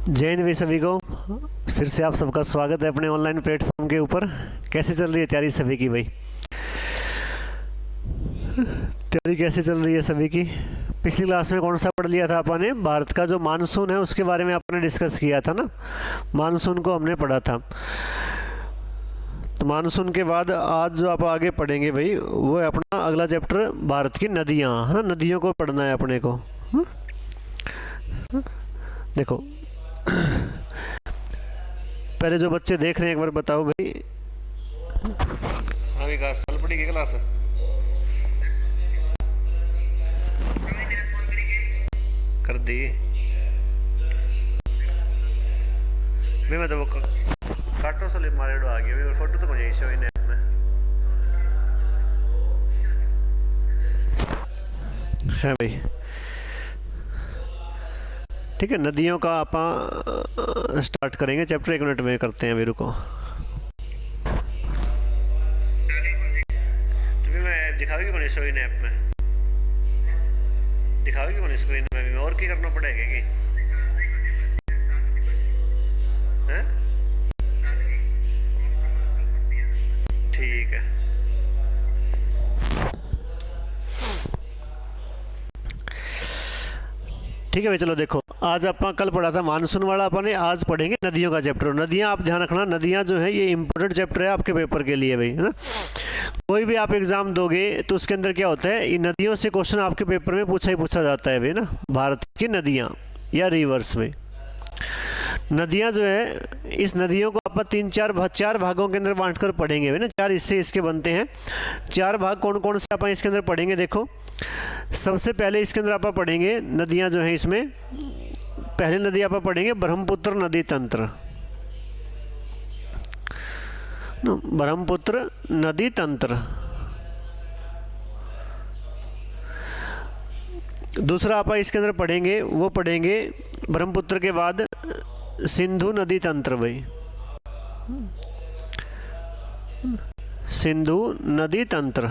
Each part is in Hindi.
जय हिंद भाई सभी को। फिर से आप सबका स्वागत है अपने ऑनलाइन प्लेटफॉर्म के ऊपर। कैसे चल रही है तैयारी सभी की भाई? तैयारी कैसे चल रही है सभी की? पिछली क्लास में कौन सा पढ़ लिया था आपने? भारत का जो मानसून है उसके बारे में आपने डिस्कस किया था ना, मानसून को हमने पढ़ा था। तो मानसून के बाद आज जो आप आगे पढ़ेंगे भाई वो है अपना अगला चैप्टर भारत की नदियाँ, है ना। नदियों को पढ़ना है अपने को। देखो पहले जो बच्चे देख रहे हैं एक बार बताओ भाई। हाँ विकास साल पढ़ी की क्लास है? कर दी भाई। मैं तो वो काटो सले मारे आ गया भाई। फोटो तो मुझे शो इन ऐप में है भाई। ठीक है, नदियों का आप स्टार्ट करेंगे चैप्टर। 1 मिनट में करते हैं। मेरे को तो भी मैं दिखाओगी कौन शो इन ऐप में? दिखाओगी कौन स्क्रीन में भी? और क्या करना पड़ेगा कि हैं? ठीक है ठीक है भाई। चलो देखो, आज आप कल पढ़ा था मानसून वाला अपन, आज पढ़ेंगे नदियों का चैप्टर। नदियाँ आप ध्यान रखना, नदियाँ जो है ये इंपॉर्टेंट चैप्टर है आपके पेपर के लिए भाई, है ना। कोई भी आप एग्जाम दोगे तो उसके अंदर क्या होता है, इन नदियों से क्वेश्चन आपके पेपर में पूछा जाता है भाई ना। भारत की नदियाँ या रिवर्स में नदियाँ जो है, इस नदियों को आप चार भागों के अंदर बांट कर पढ़ेंगे भाई ना। 4 हिस्से इसके बनते हैं। 4 भाग कौन कौन से आप इसके अंदर पढ़ेंगे? देखो सबसे पहले इसके अंदर आप पढ़ेंगे नदियाँ जो हैं, इसमें पहली नदी आप पढ़ेंगे ब्रह्मपुत्र नदी तंत्र। ब्रह्मपुत्र नदी तंत्र। दूसरा आप इसके अंदर पढ़ेंगे, वो पढ़ेंगे ब्रह्मपुत्र के बाद सिंधु नदी तंत्र भाई। सिंधु नदी तंत्र।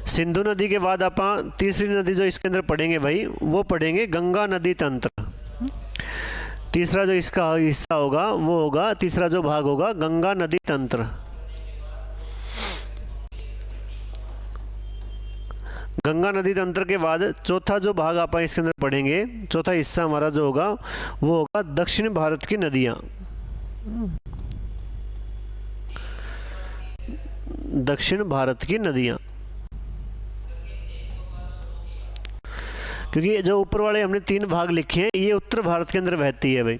सिंधु नदी के बाद आप तीसरी नदी जो इसके अंदर पढ़ेंगे भाई वो पढ़ेंगे गंगा नदी तंत्र। तीसरा जो इसका हिस्सा होगा वो होगा, तीसरा जो भाग होगा गंगा नदी तंत्र। गंगा नदी तंत्र के बाद चौथा जो भाग आप इसके अंदर पढ़ेंगे, चौथा हिस्सा हमारा जो होगा वो होगा दक्षिण भारत की नदियाँ। दक्षिण भारत की नदियाँ, क्योंकि जो ऊपर वाले हमने 3 भाग लिखे हैं ये उत्तर भारत के अंदर बहती है भाई।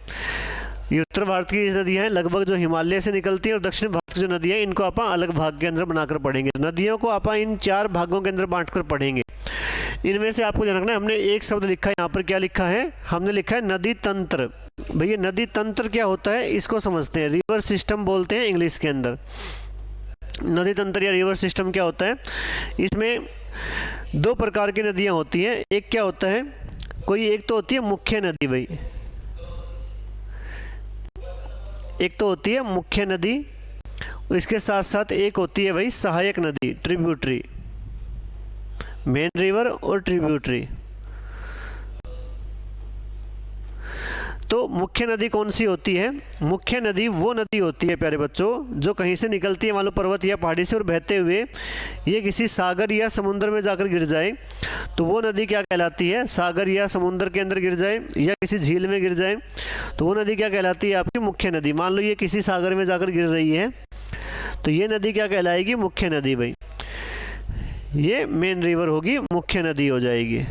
ये उत्तर भारत की नदियाँ हैं लगभग जो हिमालय से निकलती है, और दक्षिण भारत की जो नदियाँ हैं इनको आप अलग भाग के अंदर बनाकर पढ़ेंगे। नदियों को आप इन 4 भागों के अंदर बांटकर पढ़ेंगे। इनमें से आपको ध्यान रखना है, हमने एक शब्द लिखा है यहाँ पर। क्या लिखा है? हमने लिखा है नदी तंत्र। भैया नदी तंत्र क्या होता है इसको समझते हैं। रिवर सिस्टम बोलते हैं इंग्लिश के अंदर। नदी तंत्र या रिवर सिस्टम क्या होता है? इसमें 2 प्रकार की नदियाँ होती हैं। एक क्या होता है, कोई एक तो होती है मुख्य नदी भाई, एक तो होती है मुख्य नदी, और इसके साथ साथ एक होती है भाई सहायक नदी, ट्रिब्यूटरी। मेन रिवर और ट्रिब्यूटरी। तो मुख्य नदी कौन सी होती है? मुख्य नदी वो नदी होती है प्यारे बच्चों जो कहीं से निकलती है, मान लो पर्वत या पहाड़ी से, और बहते हुए ये किसी सागर या समुद्र में जाकर गिर जाए तो वो नदी क्या कहलाती है? सागर या समुद्र के अंदर गिर जाए या किसी झील में गिर जाए तो वो नदी क्या कहलाती है? आपकी मुख्य नदी। मान लो ये किसी सागर में जाकर गिर रही है तो ये नदी क्या कहलाएगी? मुख्य नदी भाई। ये मेन रिवर होगी, मुख्य नदी हो जाएगी।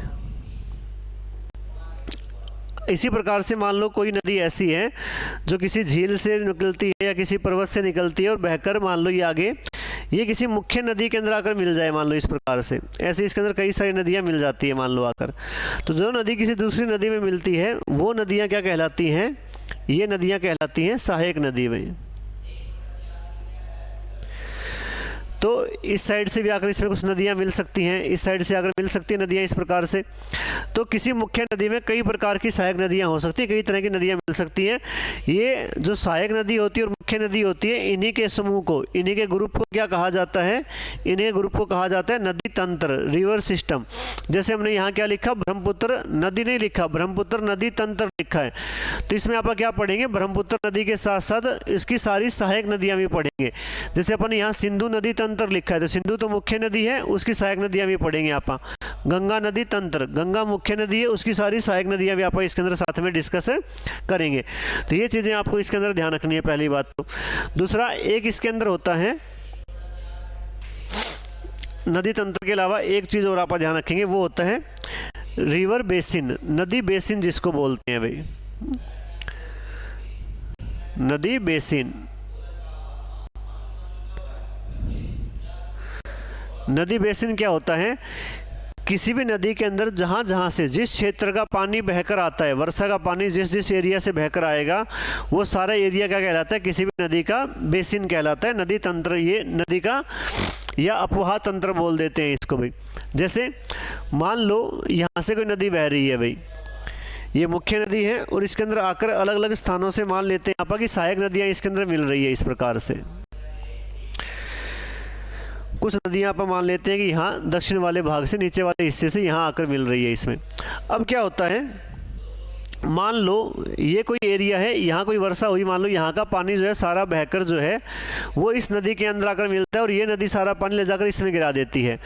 इसी प्रकार से मान लो कोई नदी ऐसी है जो किसी झील से निकलती है या किसी पर्वत से निकलती है और बहकर मान लो ये आगे ये किसी मुख्य नदी के अंदर आकर मिल जाए, मान लो इस प्रकार से। ऐसे इसके अंदर कई सारी नदियां मिल जाती है मान लो आकर। तो जो नदी किसी दूसरी नदी में मिलती है वो नदियां क्या कहलाती हैं? ये नदियां कहलाती हैं सहायक नदी में। तो इस साइड से भी आकर इसमें कुछ नदियाँ मिल सकती हैं, इस साइड से आकर मिल सकती हैं नदियाँ इस प्रकार से। तो किसी मुख्य नदी में कई प्रकार की सहायक नदियाँ हो सकती हैं, कई तरह की नदियाँ मिल सकती हैं। ये जो सहायक नदी होती है और मुख्य मुख्य नदी होती है, इन्हीं के समूह को, इन्हीं के ग्रुप को क्या कहा जाता है, इन्हीं ग्रुप को कहा जाता है नदी तंत्र, रिवर सिस्टम। जैसे हमने यहाँ क्या लिखा, ब्रह्मपुत्र नदी नहीं लिखा, ब्रह्मपुत्र नदी तंत्र लिखा है। तो इसमें आप क्या पढ़ेंगे, ब्रह्मपुत्र नदी के साथ साथ इसकी सारी सहायक नदियाँ भी पढ़ेंगे। जैसे अपन यहाँ सिंधु नदी तंत्र लिखा है, तो सिंधु तो मुख्य नदी है, उसकी सहायक नदियाँ भी पढ़ेंगे आप। गंगा नदी तंत्र, गंगा मुख्य नदी है, उसकी सारी सहायक नदियाँ भी आप इसके अंदर साथ में डिस्कस करेंगे। तो ये चीज़ें आपको इसके अंदर ध्यान रखनी है, पहली बात तो। दूसरा, एक इसके अंदर होता है नदी तंत्र के अलावा एक चीज़ और आप ध्यान रखेंगे, वो होता है रिवर बेसिन, नदी बेसिन जिसको बोलते हैं भाई, नदी बेसिन। नदी बेसिन क्या होता है, किसी भी नदी के अंदर जहाँ जहाँ से जिस क्षेत्र का पानी बहकर आता है, वर्षा का पानी जिस जिस एरिया से बहकर आएगा, वो सारा एरिया क्या कहलाता है, किसी भी नदी का बेसिन कहलाता है, नदी तंत्र। ये नदी का या अपवाह तंत्र बोल देते हैं इसको भाई। जैसे मान लो यहाँ से कोई नदी बह रही है भाई, ये मुख्य नदी है, और इसके अंदर आकर अलग अलग स्थानों से मान लेते हैं यहाँ पर कि सहायक नदियाँ इसके अंदर मिल रही है। इस प्रकार से कुछ नदियाँ आप मान लेते हैं कि यहाँ दक्षिण वाले भाग से, नीचे वाले हिस्से से यहाँ आकर मिल रही है इसमें। अब क्या होता है, मान लो ये कोई एरिया है, यहाँ कोई वर्षा हुई, मान लो यहाँ का पानी जो है सारा बहकर जो है वो इस नदी के अंदर आकर मिलता है, और ये नदी सारा पानी ले जाकर इसमें गिरा देती है।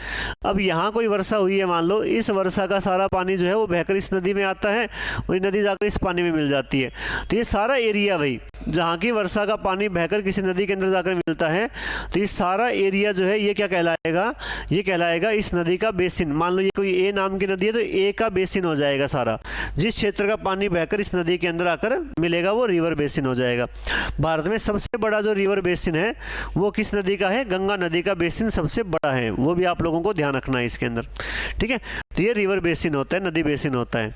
अब यहाँ कोई वर्षा हुई है, मान लो इस वर्षा का सारा पानी जो है वो बहकर इस नदी में आता है, और ये नदी जाकर इस पानी में मिल जाती है। तो ये सारा एरिया भाई जहाँ की वर्षा का पानी बहकर किसी नदी के अंदर जाकर मिलता है, तो ये सारा एरिया जो है ये क्या कहलाएगा, ये कहलाएगा इस नदी का बेसिन। मान लो ये कोई ए नाम की नदी है, तो ए का बेसिन हो जाएगा सारा। जिस क्षेत्र का पानी बहकर इस नदी के अंदर आकर मिलेगा वो रिवर बेसिन हो जाएगा। भारत में सबसे बड़ा जो रिवर बेसिन है वो किस नदी का है, गंगा नदी का बेसिन सबसे बड़ा है, वो भी आप लोगों को ध्यान रखना है इसके अंदर, ठीक है। तो ये रिवर बेसिन होता है, नदी बेसिन होता है।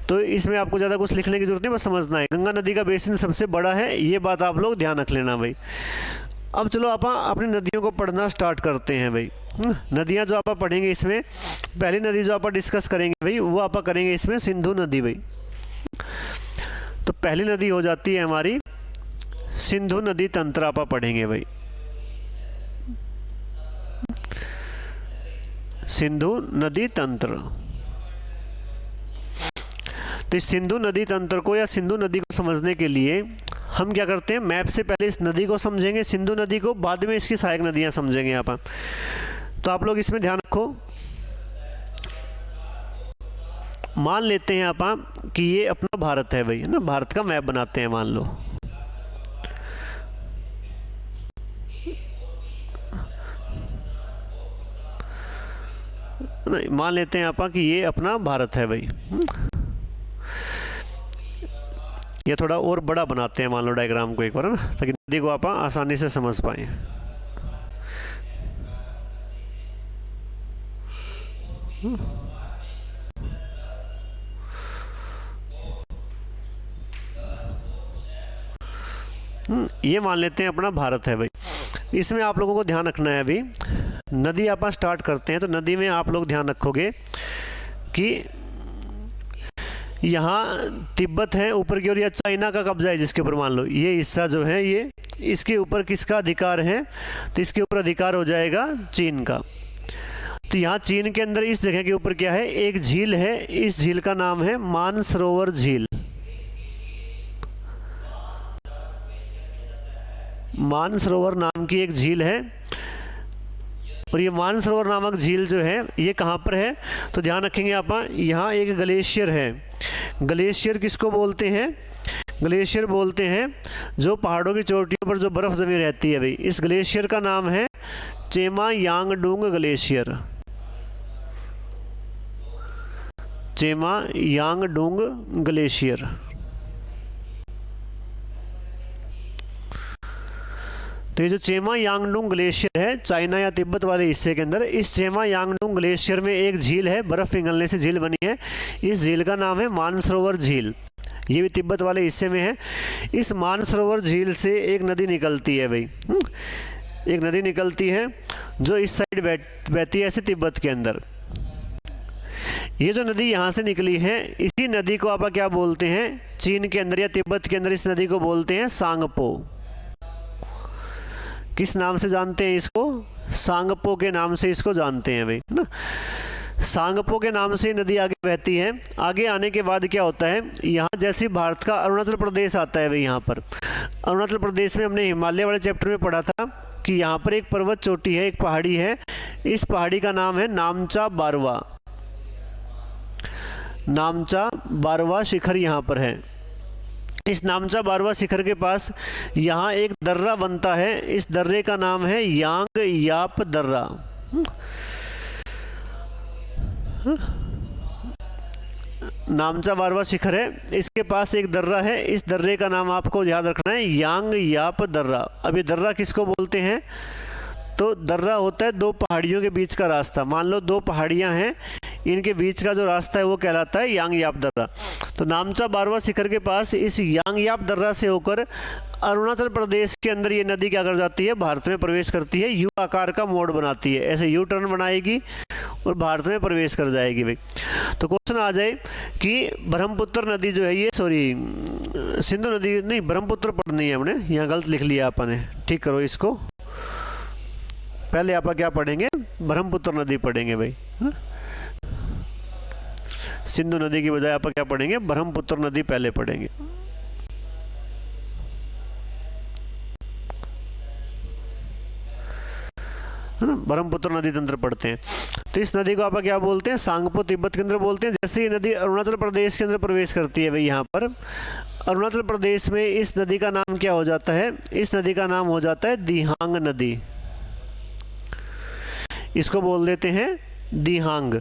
तो इसमें आपको ज़्यादा कुछ लिखने की जरूरत नहीं, बस समझना है गंगा नदी का बेसिन सबसे बड़ा है, ये बात आप लोग ध्यान रख लेना भाई। अब चलो आप अपनी नदियों को पढ़ना स्टार्ट करते हैं भाई। नदियां जो आप पढ़ेंगे इसमें, पहली नदी जो आप डिस्कस करेंगे भाई वो आप करेंगे इसमें सिंधु नदी भाई। तो पहली नदी हो जाती है हमारी सिंधु नदी तंत्र, आप पढ़ेंगे भाई सिंधु नदी तंत्र। तो इस सिंधु नदी तंत्र को या सिंधु नदी को समझने के लिए हम क्या करते हैं, मैप से पहले इस नदी को समझेंगे, सिंधु नदी को, बाद में इसकी सहायक नदियां समझेंगे यहाँ पर। तो आप लोग इसमें ध्यान रखो, मान लेते हैं आप कि ये अपना भारत है भाई, है ना, भारत का मैप बनाते हैं मान लो। नहीं, मान लेते हैं आप कि ये अपना भारत है भाई। ये थोड़ा और बड़ा बनाते हैं मान लो डायग्राम को एक बार, है ना, ताकि नदी को आप आसानी से समझ पाए। ये मान लेते हैं अपना भारत है भाई। इसमें आप लोगों को ध्यान रखना है, अभी नदी आप स्टार्ट करते हैं तो नदी में आप लोग ध्यान रखोगे कि यहाँ तिब्बत है ऊपर की ओर, या चाइना का कब्जा है जिसके ऊपर, मान लो ये हिस्सा जो है ये, इसके ऊपर किसका अधिकार है, तो इसके ऊपर अधिकार हो जाएगा चीन का। तो यहाँ चीन के अंदर इस जगह के ऊपर क्या है, एक झील है, इस झील का नाम है मानसरोवर झील। मानसरोवर नाम की एक झील है, और ये मानसरोवर नामक झील जो है ये कहाँ पर है, तो ध्यान रखेंगे आप, यहाँ एक ग्लेशियर है। ग्लेशियर किसको बोलते हैं, ग्लेशियर बोलते हैं जो पहाड़ों की चोटियों पर जो बर्फ़ जमी रहती है भाई। इस ग्लेशियर का नाम है चेमा यांगडुंग ग्लेशियर। चेमा यांगडुंग ग्लेशियर। तो ये जो चेमा यांगडुंग ग्लेशियर है चाइना या तिब्बत वाले हिस्से के अंदर, इस चेमा यांगडुंग ग्लेशियर में एक झील है, बर्फ़ पिघलने से झील बनी है। इस झील का नाम है मानसरोवर झील, ये भी तिब्बत वाले हिस्से में है। इस मानसरोवर झील से एक नदी निकलती है भाई, एक नदी निकलती है जो इस साइड बहती है ऐसे तिब्बत के अंदर। ये जो नदी यहाँ से निकली है, इसी नदी को आप क्या बोलते हैं, चीन के अंदर या तिब्बत के अंदर इस नदी को बोलते हैं सांगपो। किस नाम से जानते हैं इसको? सांगपो के नाम से इसको जानते हैं भाई, है ना। सांगपो के नाम से नदी आगे बहती है। आगे आने के बाद क्या होता है, यहाँ जैसे भारत का अरुणाचल प्रदेश आता है भाई, यहाँ पर अरुणाचल प्रदेश में हमने हिमालय वाले चैप्टर में पढ़ा था कि यहाँ पर एक पर्वत चोटी है, एक पहाड़ी है। इस पहाड़ी का नाम है नामचा बारवा। नामचा बारवा शिखर यहाँ पर है। इस नामचा बारवा शिखर के पास यहाँ एक दर्रा बनता है। इस दर्रे का नाम है यांग याप दर्रा। नामचा बारवा शिखर है, इसके पास एक दर्रा है। इस दर्रे का नाम आपको याद रखना है यांग याप दर्रा। अब ये दर्रा किसको बोलते हैं? तो दर्रा होता है दो पहाड़ियों के बीच का रास्ता। मान लो दो पहाड़ियां हैं, इनके बीच का जो रास्ता है वो कहलाता है यांग याप दर्रा। तो नामचा बारवा शिखर के पास इस यांग याप दर्रा से होकर अरुणाचल प्रदेश के अंदर ये नदी क्या कर जाती है, भारत में प्रवेश करती है। यू आकार का मोड़ बनाती है, ऐसे यू टर्न बनाएगी और भारत में प्रवेश कर जाएगी भाई। तो क्वेश्चन आ जाए कि ब्रह्मपुत्र नदी जो है ये, सॉरी सिंधु नदी नहीं, ब्रह्मपुत्र पढ़नी है हमने, यहाँ गलत लिख लिया आपने, ठीक करो इसको। पहले आप क्या पढ़ेंगे, ब्रह्मपुत्र नदी पढ़ेंगे भाई, हा? सिंधु नदी की बजाय आप क्या पढ़ेंगे, ब्रह्मपुत्र नदी पहले पढ़ेंगे। है ना, ब्रह्मपुत्र नदी तंत्र पढ़ते हैं। तो इस नदी को आप क्या बोलते हैं, सांगपो तिब्बत के अंदर बोलते हैं। जैसे ये नदी अरुणाचल प्रदेश के अंदर प्रवेश करती है भाई, यहाँ पर अरुणाचल प्रदेश में इस नदी का नाम क्या हो जाता है, इस नदी का नाम हो जाता है दिहांग नदी। इसको बोल देते हैं दिहांग।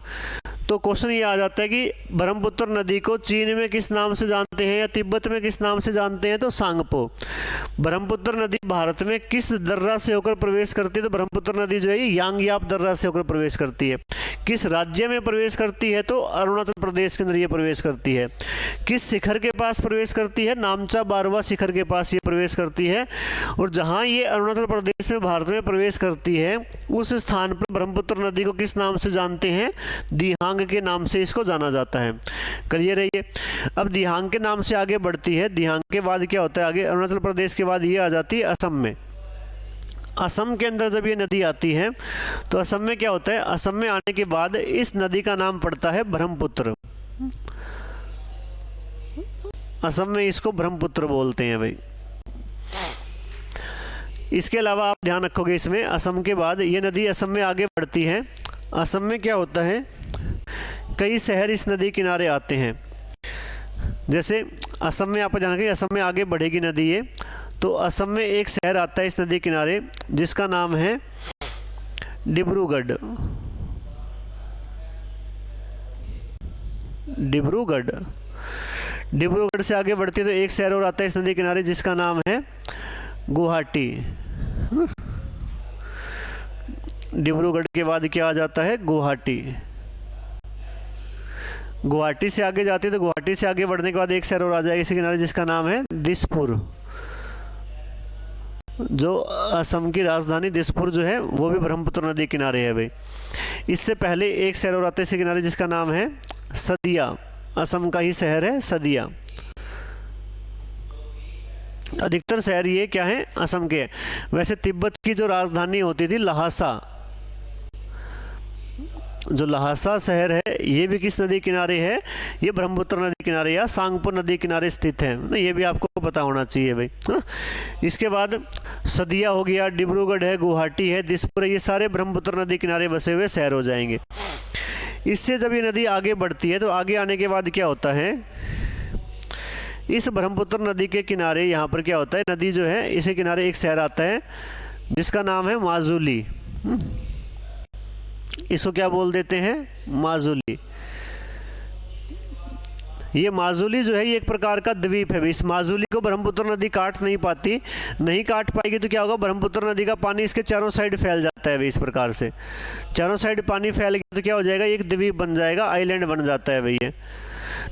तो क्वेश्चन ये आ जाता है कि ब्रह्मपुत्र नदी को चीन में किस नाम से जानते हैं या तिब्बत में किस नाम से जानते हैं, तो सांगपो। ब्रह्मपुत्र नदी भारत में किस दर्रा से होकर प्रवेश करती है, तो ब्रह्मपुत्र नदी जो है यांग याप दर्रा से होकर प्रवेश करती है। किस राज्य में प्रवेश करती है, तो अरुणाचल प्रदेश के अंदर ये प्रवेश करती है। किस शिखर के पास प्रवेश करती है, नामचा बारवा शिखर के पास ये प्रवेश करती है। और जहाँ ये अरुणाचल प्रदेश में भारत में प्रवेश करती है उस स्थान पर ब्रह्मपुत्र नदी को किस नाम से जानते हैं, दिहांग के नाम से इसको जाना जाता है। क्लियर है ये। अब दिहांग के नाम से आगे बढ़ती है। दिहांग के बाद क्या होता है, आगे अरुणाचल प्रदेश के बाद ये आ जाती है असम में। असम के अंदर जब ये नदी आती है तो असम में क्या होता है, असम में आने के बाद इस नदी का नाम पड़ता है ब्रह्मपुत्र। असम में इसको ब्रह्मपुत्र बोलते हैं भाई। इसके अलावा आप ध्यान रखोगे इसमें, असम के बाद ये नदी असम में आगे बढ़ती है। असम में क्या होता है, कई शहर इस नदी किनारे आते हैं। जैसे असम में आप ध्यान रखें, असम में आगे बढ़ेगी नदी ये, तो असम में एक शहर आता है इस नदी किनारे जिसका नाम है डिब्रूगढ़। डिब्रूगढ़। डिब्रूगढ़ से आगे बढ़ती है तो एक शहर और आता है इस नदी किनारे जिसका नाम है गुवाहाटी। डिब्रूगढ़ के बाद क्या आ जाता है, गुवाहाटी। गुवाहाटी से आगे जाती है तो गुवाहाटी से आगे बढ़ने के बाद एक शहर और आ जाएगा इसी किनारे जिसका नाम है दिसपुर। जो असम की राजधानी दिसपुर जो है वो भी ब्रह्मपुत्र नदी किनारे है भाई। इससे पहले एक शहर और आते है इसी किनारे जिसका नाम है सदिया। असम का ही शहर है सदिया। अधिकतर शहर ये क्या है, असम के। वैसे तिब्बत की जो राजधानी होती थी लहासा, जो लहासा शहर है ये भी किस नदी किनारे है, ये ब्रह्मपुत्र नदी किनारे या सांगपो नदी किनारे स्थित है ना, ये भी आपको पता होना चाहिए भाई। हाँ? इसके बाद सदिया हो गया, डिब्रूगढ़ है, गुवाहाटी है, दिसपुर है, ये सारे ब्रह्मपुत्र नदी किनारे बसे हुए शहर हो जाएंगे। इससे जब ये नदी आगे बढ़ती है तो आगे आने के बाद क्या होता है, इस ब्रह्मपुत्र नदी के किनारे यहाँ पर क्या होता है, नदी जो है इसे किनारे एक शहर आता है जिसका नाम है माजुली। इसको क्या बोल देते हैं, माजुली। ये माजुली जो है ये एक प्रकार का द्वीप है। इस माजुली को ब्रह्मपुत्र नदी काट नहीं पाती, नहीं काट पाएगी तो क्या होगा, ब्रह्मपुत्र नदी का पानी इसके चारों साइड फैल जाता है भाई। इस प्रकार से चारों साइड पानी फैल गया तो क्या हो जाएगा, एक द्वीप बन जाएगा, आइलैंड बन जाता है भैया।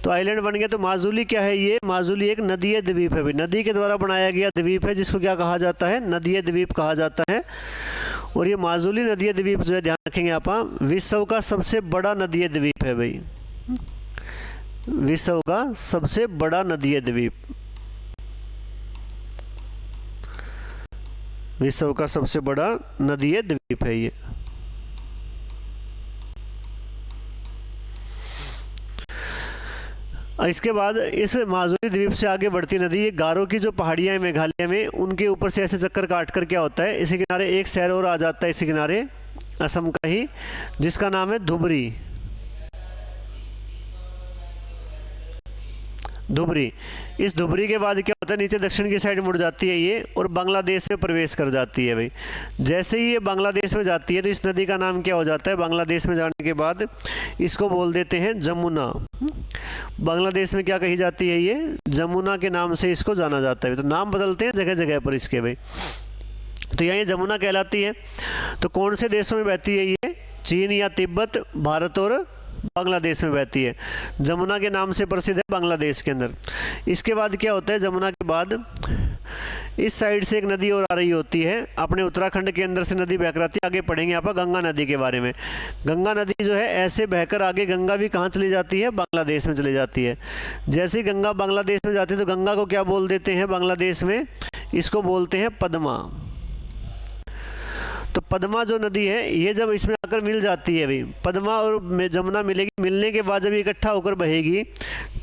तो आइलैंड बन गया तो माजुली क्या है, ये माजुली एक नदीय द्वीप है भाई। नदी के द्वारा बनाया गया द्वीप है जिसको क्या कहा जाता है, नदीय द्वीप कहा जाता है। और ये माजुली नदीय द्वीप जो है, ध्यान रखेंगे आप, विश्व का सबसे बड़ा नदीय द्वीप है भाई। विश्व का सबसे बड़ा नदीय द्वीप विश्व का सबसे बड़ा नदीय द्वीप है ये। इसके बाद इस माजुली द्वीप से आगे बढ़ती नदी, ये गारो की जो पहाड़ियाँ हैं मेघालय में, उनके ऊपर से ऐसे चक्कर काट कर क्या होता है, इसी किनारे एक शहर और आ जाता है, इसी किनारे असम का ही, जिसका नाम है धुबरी। धुबरी, इस धुबरी के बाद क्या होता है, नीचे दक्षिण की साइड मुड़ जाती है ये और बांग्लादेश में प्रवेश कर जाती है भाई। जैसे ही ये बांग्लादेश में जाती है तो इस नदी का नाम क्या हो जाता है, बांग्लादेश में जाने के बाद इसको बोल देते हैं जमुना। बांग्लादेश में क्या कही जाती है, ये जमुना के नाम से इसको जाना जाता है। तो नाम बदलते हैं जगह जगह पर इसके भाई। तो यहाँ ये जमुना कहलाती है। तो कौन से देशों में बहती है ये, चीन या तिब्बत, भारत और बांग्लादेश में बहती है। जमुना के नाम से प्रसिद्ध है बांग्लादेश के अंदर। इसके बाद क्या होता है, जमुना के बाद इस साइड से एक नदी और आ रही होती है, अपने उत्तराखंड के अंदर से नदी बहकर आती है। आगे पढ़ेंगे आप गंगा नदी के बारे में। गंगा नदी जो है ऐसे बहकर आगे गंगा भी कहाँ चली जाती है, बांग्लादेश में चली जाती है। जैसे ही गंगा बांग्लादेश में जाती है तो गंगा को क्या बोल देते हैं बांग्लादेश में, इसको बोलते हैं पद्मा। तो पद्मा जो नदी है ये जब इसमें आकर मिल जाती है भाई, पद्मा और जमुना मिलेगी, मिलने के बाद जब इकट्ठा होकर बहेगी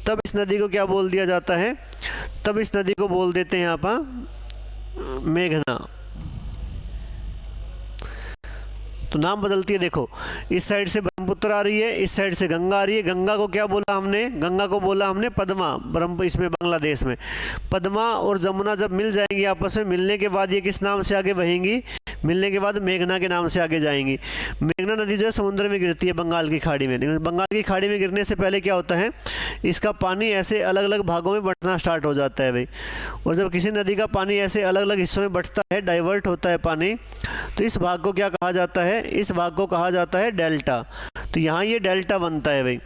तब इस नदी को क्या बोल दिया जाता है, तब इस नदी को बोल देते हैं आप मेघना। तो नाम बदलती है, देखो इस साइड से ब्रह्मपुत्र आ रही है, इस साइड से गंगा आ रही है। गंगा को क्या बोला हमने, गंगा को बोला हमने पद्मा, ब्रह्म इसमें बांग्लादेश में। पद्मा और जमुना जब मिल जाएंगी आपस में, मिलने के बाद ये किस नाम से आगे बहेंगी, मिलने के बाद मेघना के नाम से आगे जाएंगी। मेघना नदी जो है समुद्र में गिरती है बंगाल की खाड़ी में। लेकिन बंगाल की खाड़ी में गिरने से पहले क्या होता है, इसका पानी ऐसे अलग अलग भागों में बंटना स्टार्ट हो जाता है भाई। और जब किसी नदी का पानी ऐसे अलग अलग हिस्सों में बंटता है, डाइवर्ट होता है पानी, तो इस भाग को क्या कहा जाता है, इस भाग को कहा जाता है डेल्टा। तो यहाँ ये डेल्टा बनता है भाई।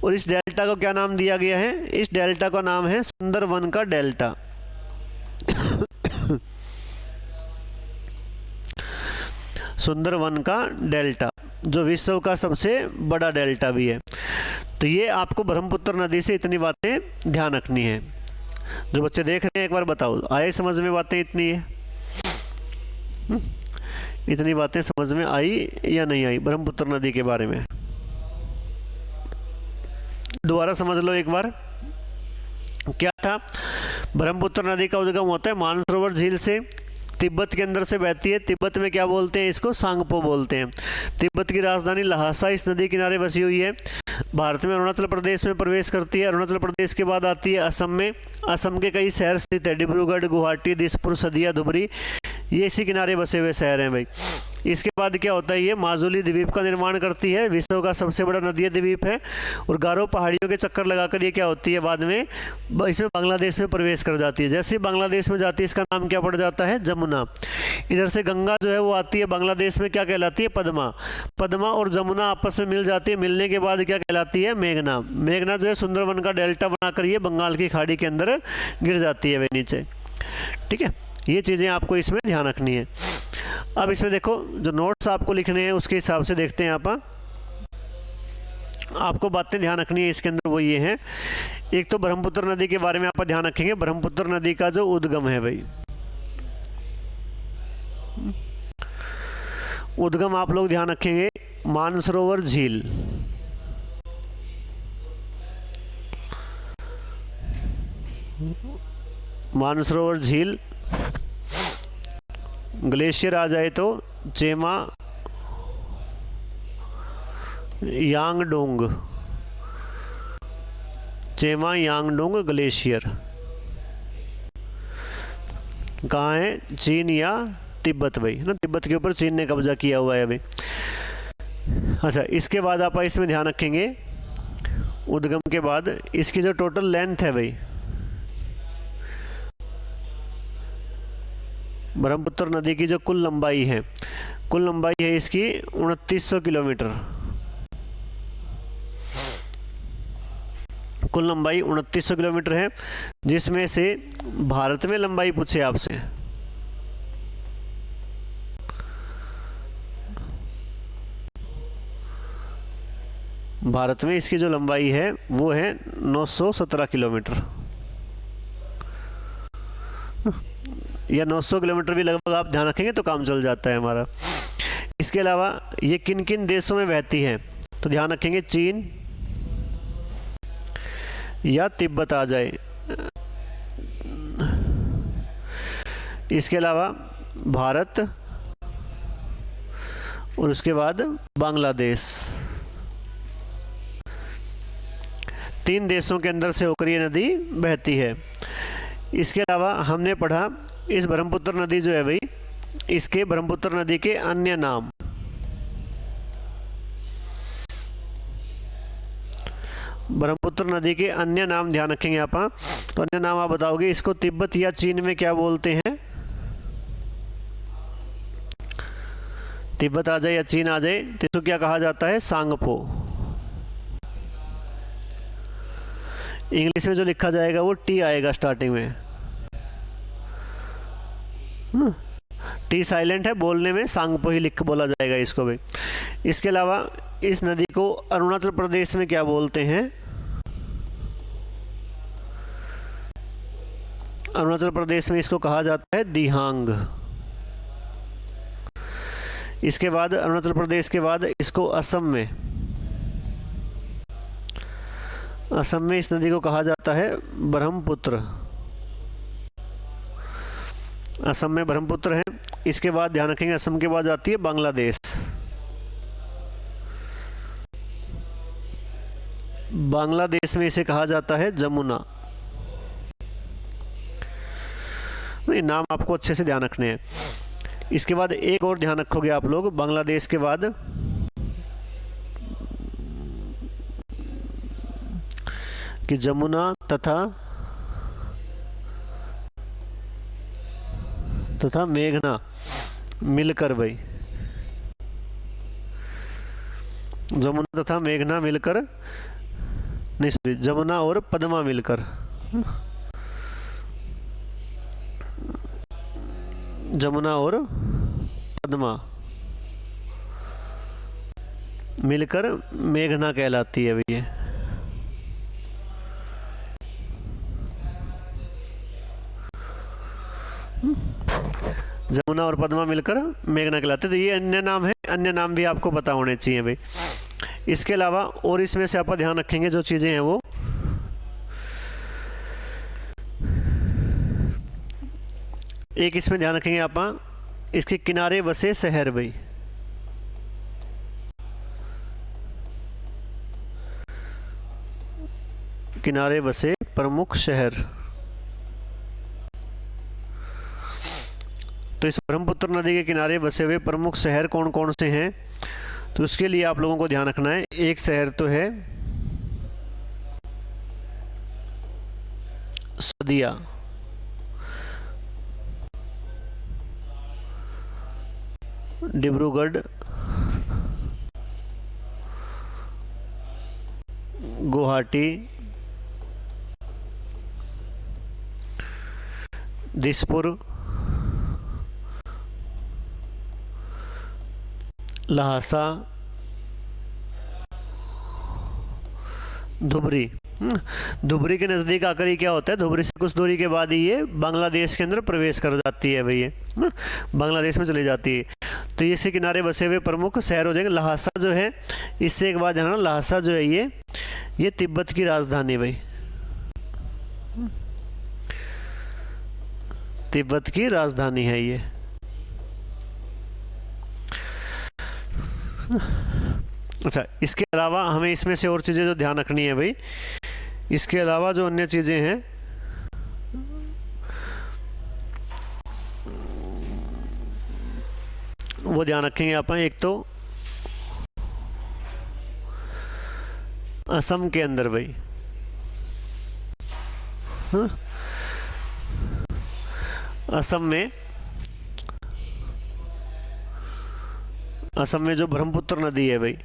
और इस डेल्टा को क्या नाम दिया गया है, इस डेल्टा का नाम है सुंदरवन का डेल्टा। सुंदरवन का डेल्टा, जो विश्व का सबसे बड़ा डेल्टा भी है। तो ये आपको ब्रह्मपुत्र नदी से इतनी बातें ध्यान रखनी है। जो बच्चे देख रहे हैं एक बार बताओ, आए समझ में बातें इतनी है? इतनी बातें समझ में आई या नहीं आई ब्रह्मपुत्र नदी के बारे में? दोबारा समझ लो एक बार। क्या था, ब्रह्मपुत्र नदी का उद्गम होता है मानसरोवर झील से, तिब्बत के अंदर से बहती है। तिब्बत में क्या बोलते हैं, इसको सांगपो बोलते हैं। तिब्बत की राजधानी लहासा इस नदी किनारे बसी हुई है। भारत में अरुणाचल प्रदेश में प्रवेश करती है। अरुणाचल प्रदेश के बाद आती है असम में। असम के कई शहर स्थित है, डिब्रूगढ़, गुवाहाटी, दिसपुर, सदिया, धुबरी, ये इसी किनारे बसे हुए शहर हैं भाई। इसके बाद क्या होता है, ये माजुली द्वीप का निर्माण करती है, विश्व का सबसे बड़ा नदीय द्वीप है। और गारो पहाड़ियों के चक्कर लगाकर ये क्या होती है, बाद में इसमें बांग्लादेश में प्रवेश कर जाती है। जैसे बांग्लादेश में जाती है इसका नाम क्या पड़ जाता है, जमुना। इधर से गंगा जो है वो आती है बांग्लादेश में, क्या कहलाती है, पद्मा। पद्मा और जमुना आपस में मिल जाती है, मिलने के बाद क्या कहलाती है, मेघना। मेघना जो है सुंदरवन का डेल्टा बनाकर ये बंगाल की खाड़ी के अंदर गिर जाती है वे नीचे। ठीक है, ये चीज़ें आपको इसमें ध्यान रखनी है। अब इसमें देखो जो नोट्स आपको लिखने हैं उसके हिसाब से देखते हैं आपको बातें ध्यान रखनी है इसके अंदर, वो ये है। एक तो ब्रह्मपुत्र नदी के बारे में आप ध्यान रखेंगे, ब्रह्मपुत्र नदी का जो उद्गम है भाई, उद्गम आप लोग ध्यान रखेंगे मानसरोवर झील। मानसरोवर झील, ग्लेशियर आ जाए तो Chema Yangdong, Chema Yangdong glacier कहाँ है, चीन या तिब्बत भाई, है ना। तिब्बत के ऊपर चीन ने कब्जा किया हुआ है भाई। अच्छा, इसके बाद आप इसमें ध्यान रखेंगे उद्गम के बाद इसकी जो टोटल लेंथ है भाई, ब्रह्मपुत्र नदी की जो कुल लंबाई है, कुल लंबाई है इसकी 2900 किलोमीटर। कुल लंबाई 2900 किलोमीटर है, जिसमें से भारत में लंबाई पूछे आपसे, भारत में इसकी जो लंबाई है वो है 917 किलोमीटर। या 900 किलोमीटर भी लगभग आप ध्यान रखेंगे तो काम चल जाता है हमारा। इसके अलावा ये किन किन देशों में बहती है, तो ध्यान रखेंगे चीन या तिब्बत आ जाए। इसके अलावा भारत और उसके बाद बांग्लादेश, 3 देशों के अंदर से होकर ये नदी बहती है। इसके अलावा हमने पढ़ा इस ब्रह्मपुत्र नदी जो है भाई, इसके ब्रह्मपुत्र नदी के अन्य नाम, ब्रह्मपुत्र नदी के अन्य नाम ध्यान रखेंगे आप। तो अन्य नाम आप बताओगे, इसको तिब्बत या चीन में क्या बोलते हैं? तिब्बत आ जाए या चीन आ जाए तो इसको क्या कहा जाता है? सांगपो। इंग्लिश में जो लिखा जाएगा वो टी आएगा स्टार्टिंग में, टी साइलेंट है, बोलने में सांगपो ही लिख बोला जाएगा इसको भी। इसके अलावा इस नदी को अरुणाचल प्रदेश में क्या बोलते हैं? अरुणाचल प्रदेश में इसको कहा जाता है दिहांग। इसके बाद अरुणाचल प्रदेश के बाद इसको असम में, असम में इस नदी को कहा जाता है ब्रह्मपुत्र। असम में ब्रह्मपुत्र है। इसके बाद ध्यान रखेंगे असम के बाद आती है बांग्लादेश। बांग्लादेश में इसे कहा जाता है जमुना। ये नाम आपको अच्छे से ध्यान रखने हैं। इसके बाद एक और ध्यान रखोगे आप लोग, बांग्लादेश के बाद कि जमुना तथा मेघना मिलकर भाई, जमुना तथा मेघना मिलकर, नहीं सॉरी, जमुना और पद्मा मिलकर, जमुना और पद्मा मिलकर मेघना कहलाती है भैया। जमुना और पद्मा मिलकर मेघना कहलाते। तो ये अन्य नाम है, अन्य नाम भी आपको पता होने चाहिए भाई। इसके अलावा और इसमें से आप ध्यान रखेंगे जो चीज़ें हैं वो, एक इसमें ध्यान रखेंगे आप, इसके किनारे बसे शहर भाई। किनारे बसे प्रमुख शहर। तो इस ब्रह्मपुत्र नदी के किनारे बसे हुए प्रमुख शहर कौन कौन से हैं? तो उसके लिए आप लोगों को ध्यान रखना है। एक शहर तो है सदिया, डिब्रूगढ़, गुवाहाटी, दिसपुर, लहासा, धुबरी। धुबरी के नज़दीक आकर ही क्या होता है, धुबरी से कुछ दूरी के बाद ही ये बांग्लादेश के अंदर प्रवेश कर जाती है भैया, बांग्लादेश में चली जाती है। तो ये इसके किनारे बसे हुए प्रमुख शहर हो जाएंगे। लहासा जो है, इससे एक बात ध्यान, लहासा जो है ये तिब्बत की राजधानी भाई, तिब्बत की राजधानी है ये। अच्छा, इसके अलावा हमें इसमें से और चीज़ें जो ध्यान रखनी है भाई, इसके अलावा जो अन्य चीज़ें हैं वो ध्यान रखेंगे आप। एक तो असम के अंदर भाई, असम में जो ब्रह्मपुत्र नदी है भाई,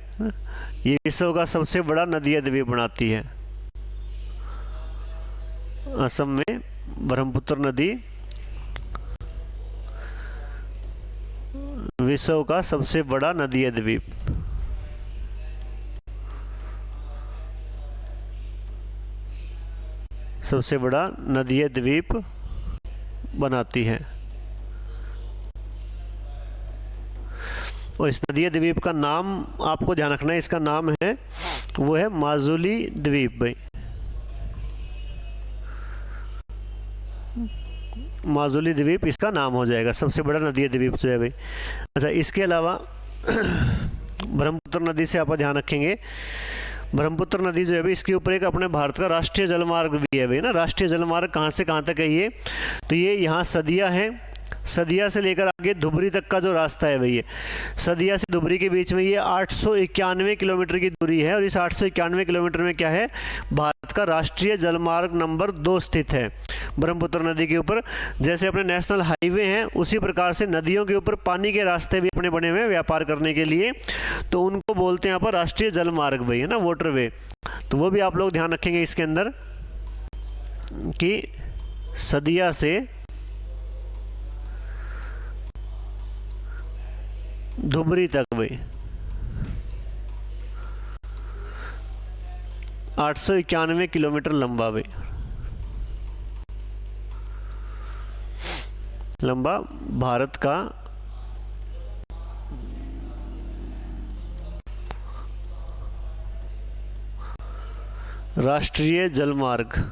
ये विश्व का सबसे बड़ा नदी द्वीप बनाती है। असम में ब्रह्मपुत्र नदी विश्व का सबसे बड़ा नदी द्वीप, सबसे बड़ा नदी द्वीप बनाती है। और इस नदीय द्वीप का नाम आपको ध्यान रखना है, इसका नाम है वो है माजुली द्वीप भाई, माजुली द्वीप इसका नाम हो जाएगा, सबसे बड़ा नदीय द्वीप जो है भाई। अच्छा, इसके अलावा ब्रह्मपुत्र नदी से आप ध्यान रखेंगे, ब्रह्मपुत्र नदी जो है भाई इसके ऊपर एक अपने भारत का राष्ट्रीय जलमार्ग भी है भाई ना। राष्ट्रीय जलमार्ग कहाँ से कहाँ तक है ये, तो ये यहाँ सदिया है, सदिया से लेकर आगे धुबरी तक का जो रास्ता है भैया, सदिया से धुबरी के बीच में ये 891 किलोमीटर की दूरी है। और इस 891 किलोमीटर में क्या है, भारत का राष्ट्रीय जलमार्ग नंबर 2 स्थित है ब्रह्मपुत्र नदी के ऊपर। जैसे अपने नेशनल हाईवे हैं उसी प्रकार से नदियों के ऊपर पानी के रास्ते भी अपने बने हुए हैं व्यापार करने के लिए, तो उनको बोलते हैं यहाँ पर राष्ट्रीय जलमार्ग भाई, है ना, वाटरवे। तो वो भी आप लोग ध्यान रखेंगे इसके अंदर कि सदिया से धुबरी तक भाई 891 किलोमीटर लंबा भाई, लंबा भारत का राष्ट्रीय जलमार्ग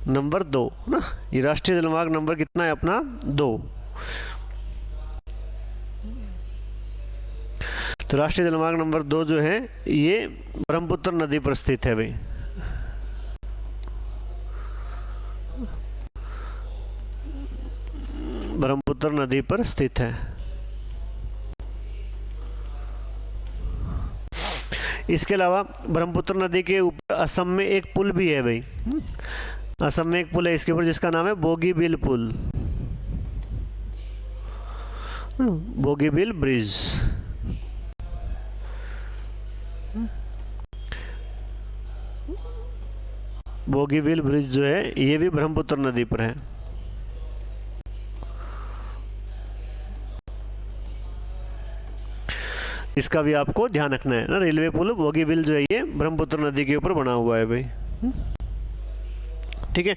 नंबर 2 ना। ये राष्ट्रीय जलमार्ग नंबर कितना है अपना, 2। तो राष्ट्रीय जलमार्ग नंबर 2 जो है ये ब्रह्मपुत्र नदी पर स्थित है भाई। ब्रह्मपुत्र नदी पर स्थित है। इसके अलावा ब्रह्मपुत्र नदी के ऊपर असम में एक पुल भी है भाई, असम में एक पुल है इसके ऊपर जिसका नाम है बोगीबील पुल, बोगीबील ब्रिज। बोगीबील ब्रिज जो है ये भी ब्रह्मपुत्र नदी पर है। इसका भी आपको ध्यान रखना है ना। रेलवे पुल बोगीबील जो है ये ब्रह्मपुत्र नदी के ऊपर बना हुआ है भाई, ठीक है।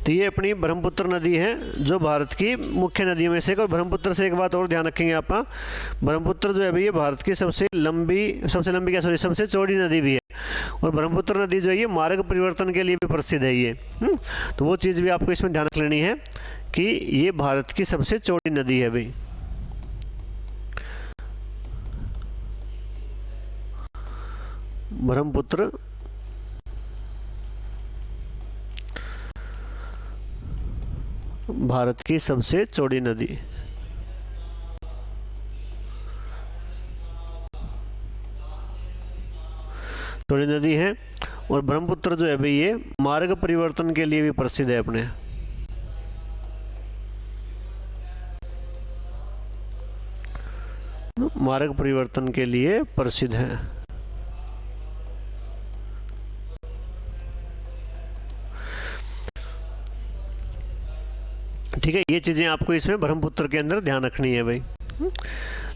तो ये अपनी ब्रह्मपुत्र नदी है जो भारत की मुख्य नदियों में से एक। और ब्रह्मपुत्र से एक बात और ध्यान रखेंगे आप, ब्रह्मपुत्र जो है भाई ये भारत की सबसे सबसे चौड़ी नदी भी है। और ब्रह्मपुत्र नदी जो है ये मार्ग परिवर्तन के लिए भी प्रसिद्ध है ये। तो वो चीज़ भी आपको इसमें ध्यान रख लेनी है कि ये भारत की सबसे चौड़ी नदी है भाई। ब्रह्मपुत्र भारत की सबसे चौड़ी नदी। चौड़ी नदी है। और ब्रह्मपुत्र जो है भाई ये मार्ग परिवर्तन के लिए भी प्रसिद्ध है अपने। मार्ग परिवर्तन के लिए प्रसिद्ध है। ठीक है, ये चीज़ें आपको इसमें ब्रह्मपुत्र के अंदर ध्यान रखनी है भाई।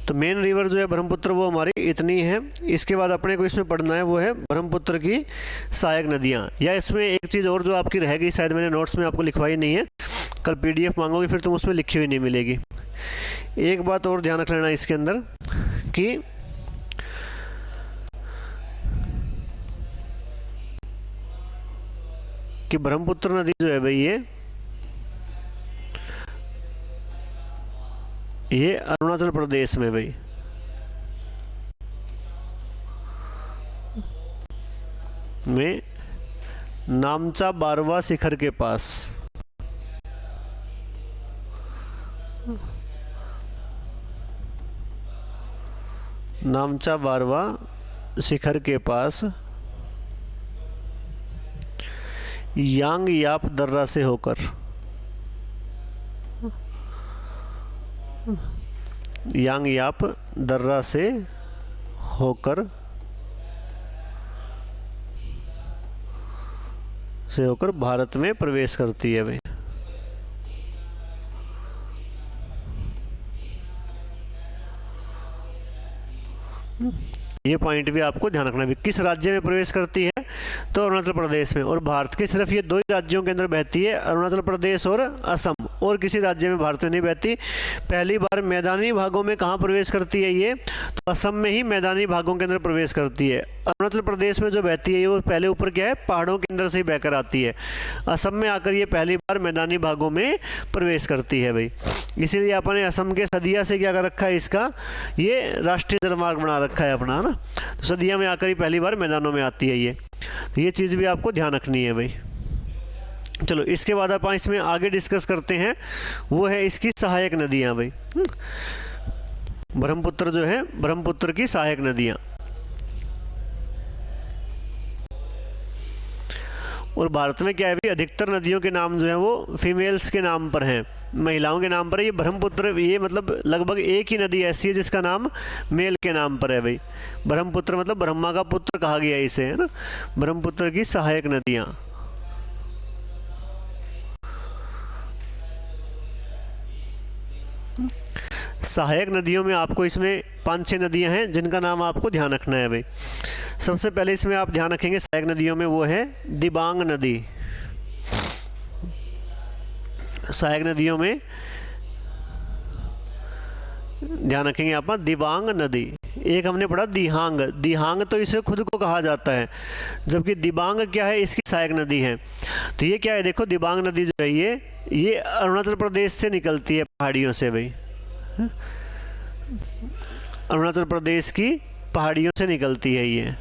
तो मेन रिवर जो है ब्रह्मपुत्र वो हमारी इतनी है। इसके बाद अपने को इसमें पढ़ना है वो है ब्रह्मपुत्र की सहायक नदियाँ। या इसमें एक चीज़ और जो आपकी रहेगी, शायद मैंने नोट्स में आपको लिखवाई नहीं है, कल PDF मांगोगे फिर तुम उसमें लिखी हुई नहीं मिलेगी। एक बात और ध्यान रख लेना इसके अंदर कि ब्रह्मपुत्र नदी जो है भाई ये अरुणाचल प्रदेश में भाई में नामचा बारवा शिखर के पास, नामचा बारवा शिखर के पास यांग याप दर्रा से होकर यांग याप दर्रा से होकर भारत में प्रवेश करती है भाई। ये पॉइंट भी आपको ध्यान रखना है। किस राज्य में प्रवेश करती है, तो अरुणाचल प्रदेश में, और भारत के सिर्फ ये 2 ही राज्यों के अंदर बहती है, अरुणाचल प्रदेश और असम, और किसी राज्य में भारत में नहीं बहती। पहली बार मैदानी भागों में कहाँ प्रवेश करती है ये, तो असम में ही मैदानी भागों के अंदर प्रवेश करती है। अरुणाचल प्रदेश में जो बहती है वो पहले ऊपर क्या है, पहाड़ों के अंदर से ही बहकर आती है। असम में आकर ये पहली बार मैदानी भागों में प्रवेश करती है भाई। इसीलिए अपने असम के सदिया से क्या कर रखा है, इसका ये राष्ट्रीय जलमार्ग बना रखा है अपना, है ना। तो सदिया में आकर ही पहली बार मैदानों में आती है ये चीज़ भी आपको ध्यान रखनी है भाई। चलो इसके बाद आप इसमें आगे डिस्कस करते हैं, वो है इसकी सहायक नदियाँ भाई। ब्रह्मपुत्र जो है, ब्रह्मपुत्र की सहायक नदियाँ। और भारत में क्या है भाई, अधिकतर नदियों के नाम जो है वो फीमेल्स के नाम पर हैं, महिलाओं के नाम पर है। ये ब्रह्मपुत्र, ये मतलब लगभग एक ही नदी ऐसी है जिसका नाम मेल के नाम पर है भाई। ब्रह्मपुत्र मतलब ब्रह्मा का पुत्र कहा गया इसे, है ना। ब्रह्मपुत्र की सहायक नदियाँ। सहायक नदियों में आपको इसमें 5-6 नदियां हैं जिनका नाम आपको ध्यान रखना है भाई। सबसे पहले इसमें आप ध्यान रखेंगे सहायक नदियों में, वो है दिबांग नदी। सहायक नदियों में ध्यान रखेंगे आप दिबांग नदी। एक हमने पढ़ा दिहांग, दिहांग तो इसे खुद को कहा जाता है, जबकि दिबांग क्या है, इसकी सहायक नदी है। तो ये क्या है, देखो दिबांग नदी जो है ये अरुणाचल प्रदेश से निकलती है, पहाड़ियों से भाई। अरुणाचल प्रदेश की पहाड़ियों से निकलती है ये।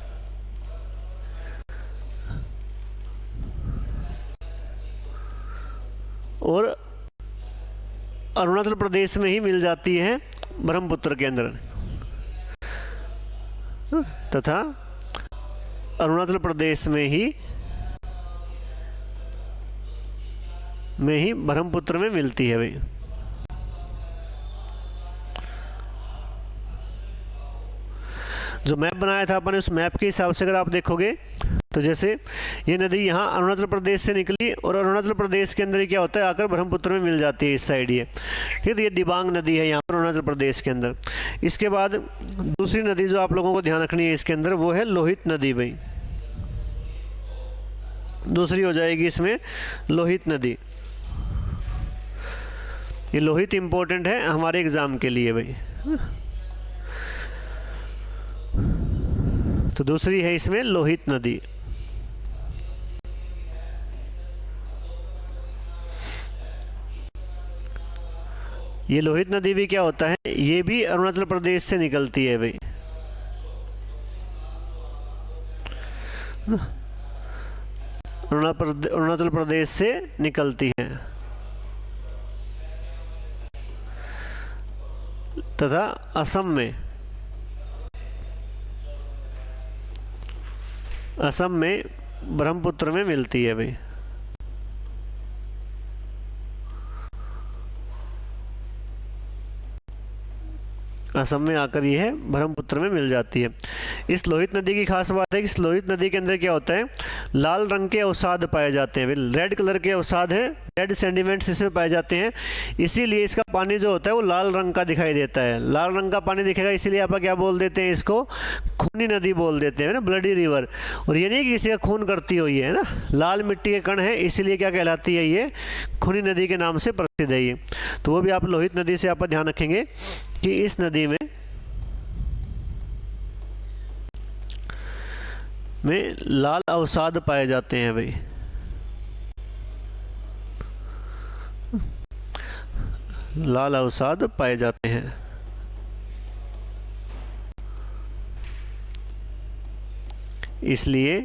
और अरुणाचल प्रदेश में ही मिल जाती है ब्रह्मपुत्र के अंदर, तथा अरुणाचल प्रदेश में ही ब्रह्मपुत्र में मिलती है भाई। जो मैप बनाया था अपन, उस मैप के हिसाब से अगर आप देखोगे तो जैसे ये नदी यहाँ अरुणाचल प्रदेश से निकली और अरुणाचल प्रदेश के अंदर ही क्या होता है, आकर ब्रह्मपुत्र में मिल जाती है इस साइड ये। ठीक है, तो ये दिबांग नदी है यहाँ पर अरुणाचल प्रदेश के अंदर। इसके बाद दूसरी नदी जो आप लोगों को ध्यान रखनी है इसके अंदर, वो है लोहित नदी भाई। दूसरी हो जाएगी इसमें लोहित नदी। ये लोहित इंपॉर्टेंट है हमारे एग्जाम के लिए भाई। तो दूसरी है इसमें लोहित नदी। ये लोहित नदी भी क्या होता है, ये भी अरुणाचल प्रदेश से निकलती है भाई। अरुणाचल प्रदेश से निकलती है, तथा असम में ब्रह्मपुत्र में मिलती है भाई। असम में आकर ये है ब्रह्मपुत्र में मिल जाती है। इस लोहित नदी की खास बात है कि इस लोहित नदी के अंदर क्या होता है, लाल रंग के अवसाद पाए जाते हैं, रेड कलर के अवसाद हैं, रेड सेडिमेंट्स इसमें पाए जाते हैं। इसीलिए इसका पानी जो होता है वो लाल रंग का दिखाई देता है। लाल रंग का पानी दिखेगा, इसीलिए आप क्या बोल देते हैं, इसको खूनी नदी बोल देते हैं ना, ब्लडी रिवर। और ये नहीं कि किसी का खून करती हुई है ना, लाल मिट्टी के कण है, इसीलिए क्या कहलाती है ये, खूनी नदी के नाम से प्रसिद्ध है ये। तो वो भी आप लोहित नदी से आप ध्यान रखेंगे कि इस नदी में लाल अवसाद पाए जाते हैं भाई। लाल अवसाद पाए जाते हैं। इसलिए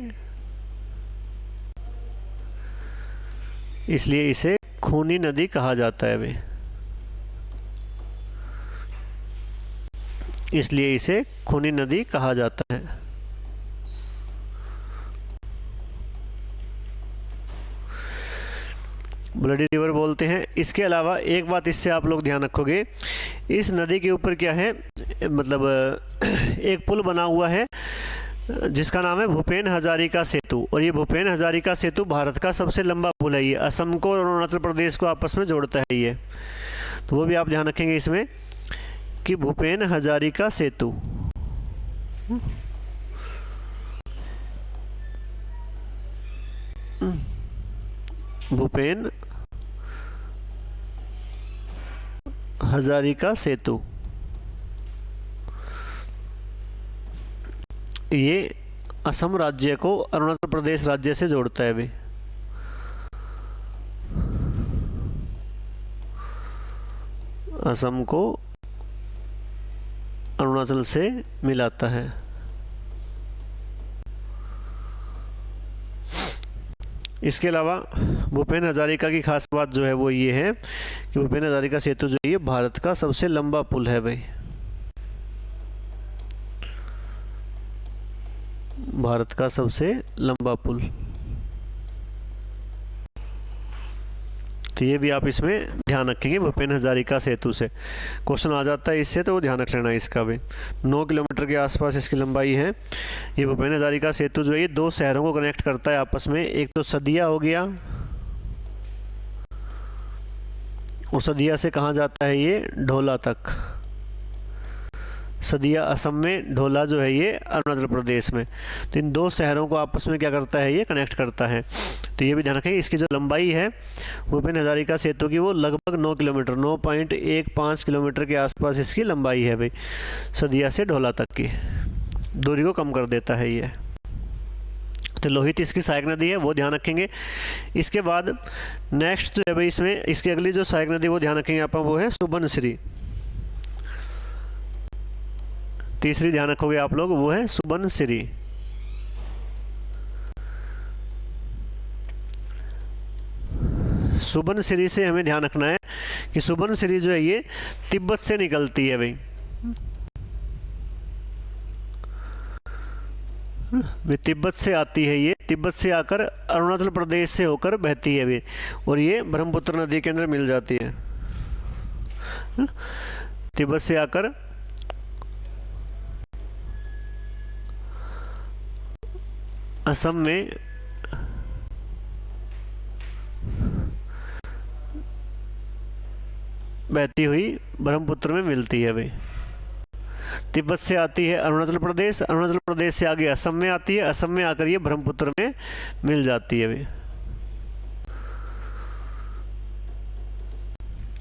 इसे खूनी नदी कहा जाता है भाई। इसलिए इसे खूनी नदी कहा जाता है। ब्लडी रिवर बोलते हैं। इसके अलावा एक बात इससे आप लोग ध्यान रखोगे, इस नदी के ऊपर क्या है, मतलब एक पुल बना हुआ है जिसका नाम है भूपेन हजारिका सेतु। और ये भूपेन हजारिका सेतु भारत का सबसे लंबा पुल है। ये असम को और अरुणाचल प्रदेश को आपस में जोड़ता है ये। तो वो भी आप ध्यान रखेंगे इसमें कि भूपेन हजारिका सेतु। 。 . 。 . 。 . 。 . . . . . . . 。 . . 。 . . 。 . 。 . 。 . 。 . 。 . 。 . 。 . 。 . 。 . 。 . 。 . 。 . 。 . 。 . 。 . 。 . 。 . 。 . 。भूपेन हजारिका सेतु, ये असम राज्य को अरुणाचल प्रदेश राज्य से जोड़ता है भी। असम को अरुणाचल से मिलाता है। इसके अलावा भूपेन हजारिका की खास बात जो है वो ये है कि भूपेन हजारिका सेतु जो है ये भारत का सबसे लंबा पुल है भाई, भारत का सबसे लंबा पुल। तो ये भी आप इसमें ध्यान रखेंगे, भूपेन हजारिका सेतु से क्वेश्चन आ जाता है इससे, तो वो ध्यान रख लेना इसका भी। 9 किलोमीटर के आसपास इसकी लंबाई है। ये भूपेन हजारिका सेतु जो है ये 2 शहरों को कनेक्ट करता है आपस में, एक तो सदिया हो गया, और सदिया से कहाँ जाता है ये ढोला तक। सदिया असम में, ढोला जो है ये अरुणाचल प्रदेश में। तो इन 2 शहरों को आपस में क्या करता है ये कनेक्ट करता है। तो ये भी ध्यान रखें, इसकी जो लंबाई है भूपेन हजारिका सेतु की वो लगभग 9 किलोमीटर 9.15 किलोमीटर के आसपास इसकी लंबाई है भाई, सदिया से ढोला तक की दूरी को कम कर देता है ये। तो लोहित इसकी सहायक नदी है, वो ध्यान रखेंगे। इसके बाद नेक्स्ट जो है भाई इसमें इसकी अगली जो सहायक नदी वो ध्यान रखेंगे आप, वो है सुबनसिरी। तीसरी ध्यान रखोगे आप लोग, वो है सुबनसिरी। सुबनसिरी से हमें ध्यान रखना है कि सुबनसिरी जो है ये तिब्बत से निकलती है भाई, तिब्बत से आती है ये, तिब्बत से आकर अरुणाचल प्रदेश से होकर बहती है भी, और ये ब्रह्मपुत्र नदी के अंदर मिल जाती है। तिब्बत से आकर असम में बहती हुई ब्रह्मपुत्र में मिलती है भाई। तिब्बत से आती है अरुणाचल प्रदेश, अरुणाचल प्रदेश से आगे असम में आती है, असम में आकर ये ब्रह्मपुत्र में मिल जाती है भाई।